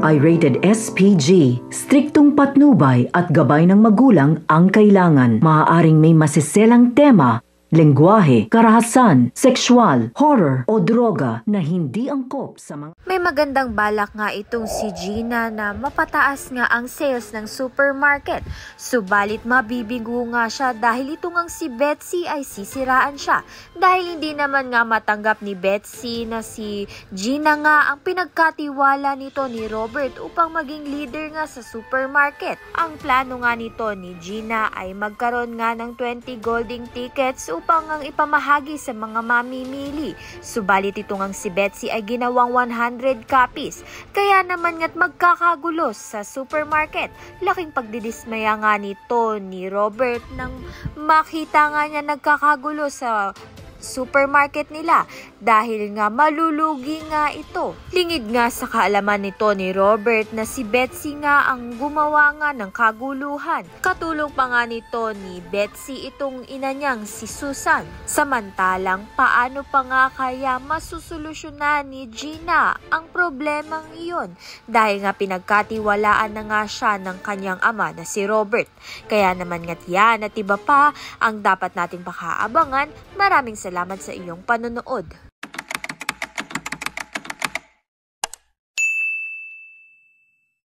ay rated SPG. Striktong patnubay at gabay ng magulang ang kailangan. Maaaring may masiselang tema, lengguwahe, karahasan, sexual, horror o droga na hindi angkop sa mga... May magandang balak nga itong si Gina na mapataas nga ang sales ng supermarket. Subalit mabibigo nga siya dahil ito ngang si Betsy ay sisiraan siya. Dahil hindi naman nga matanggap ni Betsy na si Gina nga ang pinagkatiwala nito ni Robert upang maging leader nga sa supermarket. Ang plano nga nito ni Gina ay magkaroon nga ng 20 golden tickets upang ang ipamahagi sa mga mamimili. Subalit ito ngang si Betsy ay ginawang 100 copies. Kaya naman nga't magkakagulo sa supermarket. Laking pagdidismaya nga nito ni Robert nang makita nga niya nagkakagulo sa supermarket nila dahil nga malulugi nga ito. Lingid nga sa kaalaman nito ni Robert na si Betsy nga ang gumawa nga ng kaguluhan. Katulong pa nga nito ni Betsy itong ina niyang si Susan. Samantalang paano pa nga kaya masusolusyonan ni Gina ang problemang iyon dahil nga pinagkatiwalaan na nga siya ng kanyang ama na si Robert. Kaya naman nga't yan at iba pa ang dapat nating pakaabangan. Maraming salamat sa iyong panonood.